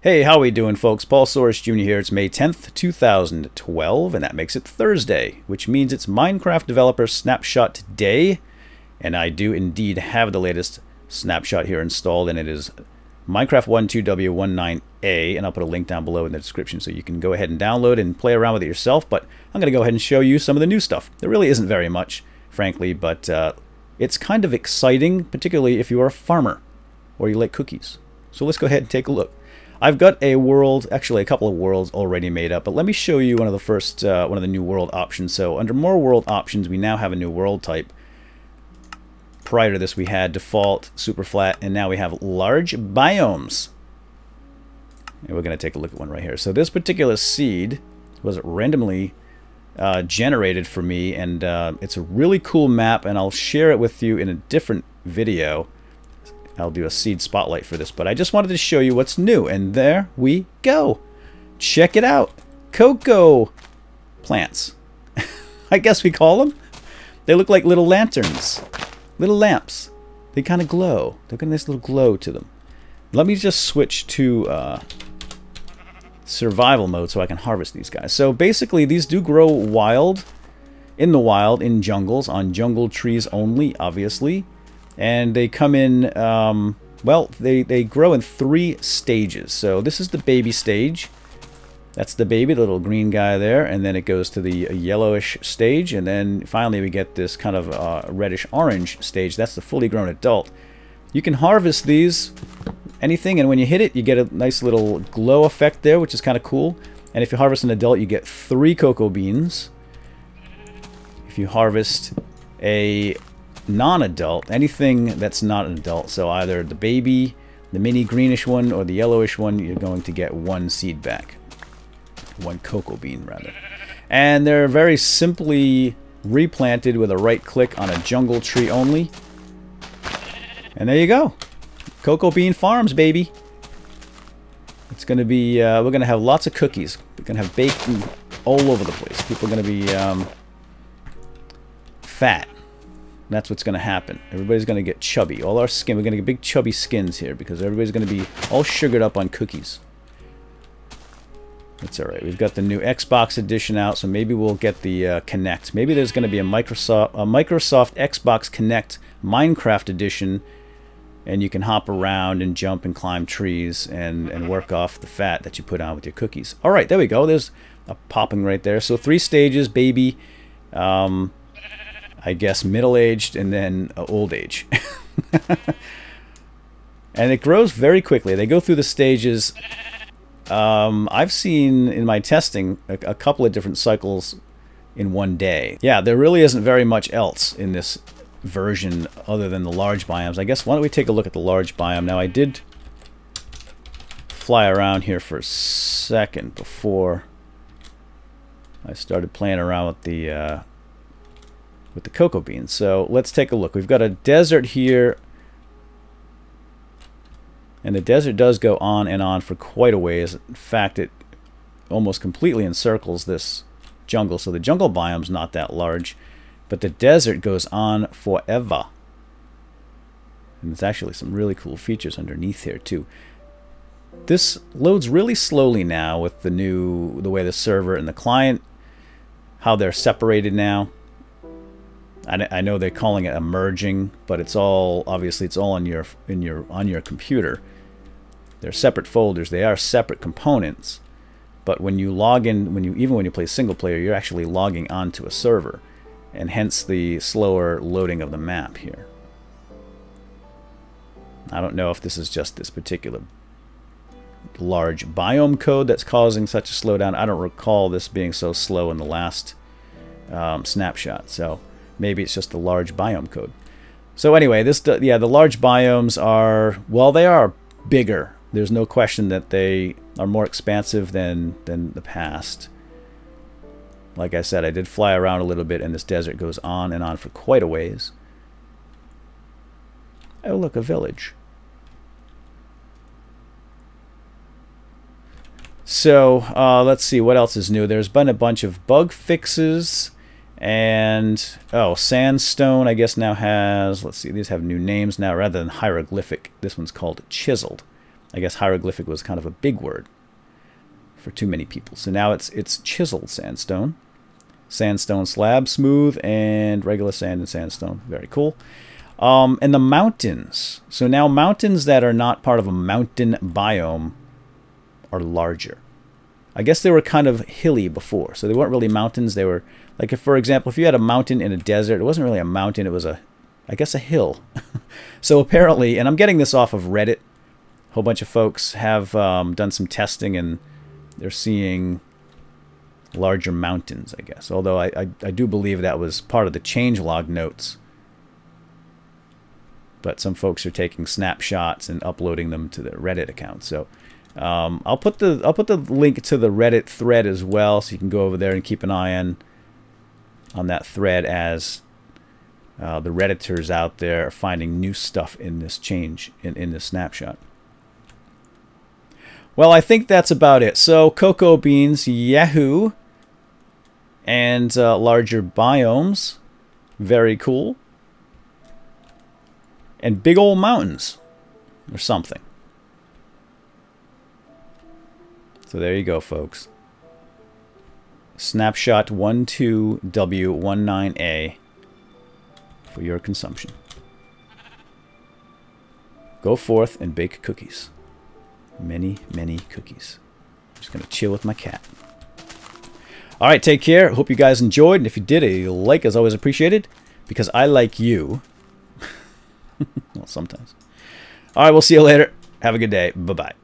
Hey, how we doing, folks? paulsoaresjr here. It's May 10th, 2012, and that makes it Thursday, which means it's Minecraft Developer Snapshot Day, and I do indeed have the latest snapshot here installed, and it is Minecraft 12w19a, and I'll put a link down below in the description so you can go ahead and download and play around with it yourself, but I'm going to go ahead and show you some of the new stuff. There really isn't very much, frankly, but it's kind of exciting, particularly if you're a farmer or you like cookies. So let's go ahead and take a look. I've got a world, actually a couple of worlds already made up, but let me show you one of the new world options. So under more world options, we now have a new world type. Prior to this, we had default, super flat, and now we have large biomes. And we're going to take a look at one right here. So this particular seed was randomly generated for me, and it's a really cool map, and I'll share it with you in a different video. I'll do a seed spotlight for this, but I just wanted to show you what's new, and there we go. Check it out. Cocoa plants. I guess we call them. They look like little lanterns, little lamps. They kind of glow. They've got a nice little glow to them. Let me just switch to survival mode so I can harvest these guys. So basically, these do grow wild, in jungles, on jungle trees only, obviously. And they come in, well, they grow in 3 stages. So this is the baby stage. That's the baby, the little green guy there. And then it goes to the yellowish stage. And then finally we get this kind of reddish-orange stage. That's the fully grown adult. You can harvest these, anything, and when you hit it, you get a nice little glow effect there, which is kind of cool. And if you harvest an adult, you get 3 cocoa beans. If you harvest a non-adult, anything that's not an adult, so either the baby, the mini greenish one, or the yellowish one, you're going to get 1 seed back. 1 cocoa bean, rather. And they're very simply replanted with a right click on a jungle tree only. And there you go. Cocoa bean farms, baby. It's going to be, we're going to have lots of cookies. We're going to have bacon all over the place. People are going to be fat. That's what's going to happen. Everybody's going to get chubby. All our skin, we're going to get big chubby skins here because everybody's going to be all sugared up on cookies. That's alright. We've got the new Xbox edition out, so maybe we'll get the Kinect. Maybe there's going to be a Microsoft Xbox Kinect Minecraft edition, and you can hop around and jump and climb trees and work off the fat that you put on with your cookies. Alright, there we go. There's a popping right there. So 3 stages, baby, I guess middle-aged, and then old age. And it grows very quickly. They go through the stages. I've seen in my testing a couple of different cycles in one day. Yeah, there really isn't very much else in this version other than the large biomes. I guess why don't we take a look at the large biome. Now, I did fly around here for a second before I started playing around with the cocoa beans. So let's take a look. We've got a desert here, and the desert does go on and on for quite a ways. In fact, it almost completely encircles this jungle. So the jungle biome's not that large, but the desert goes on forever. And there's actually some really cool features underneath here too. This loads really slowly now with the way the server and the client, how they're separated now. I know they're calling it a merging, but it's all obviously it's all on your computer. They're separate folders. They are separate components. But when you log in, even when you play single player, you're actually logging onto a server, and hence the slower loading of the map here. I don't know if this is just this particular large biome code that's causing such a slowdown. I don't recall this being so slow in the last snapshot. So maybe it's just the large biome code. So anyway, the large biomes are, well, they are bigger. There's no question that they are more expansive than the past. Like I said, I did fly around a little bit, and this desert goes on and on for quite a ways. Oh, look, a village. So let's see what else is new. There's been a bunch of bug fixes. And, oh, sandstone, I guess, now has, let's see, these have new names now rather than hieroglyphic. This one's called chiseled. I guess hieroglyphic was kind of a big word for too many people. So now it's chiseled sandstone. Sandstone slab, smooth, and regular sand and sandstone. Very cool. And the mountains. So now mountains that are not part of a mountain biome are larger. I guess they were kind of hilly before. So they weren't really mountains. They were, like, if, for example, if you had a mountain in a desert, it wasn't really a mountain. It was I guess a hill. So apparently, and I'm getting this off of Reddit, a whole bunch of folks have done some testing, and they're seeing larger mountains, I guess. Although I do believe that was part of the changelog notes. But some folks are taking snapshots and uploading them to their Reddit account. So I'll put the link to the Reddit thread as well, so you can go over there and keep an eye on that thread as the Redditors out there are finding new stuff in this change in this snapshot. Well, I think that's about it. So cocoa beans, Yahoo, and larger biomes, very cool. And big old mountains, or something. So there you go, folks. Snapshot 12w19a for your consumption. Go forth and bake cookies. Many, many cookies. I'm just going to chill with my cat. All right, take care. Hope you guys enjoyed. And if you did, a like is always appreciated, because I like you. Well, sometimes. All right, we'll see you later. Have a good day. Bye-bye.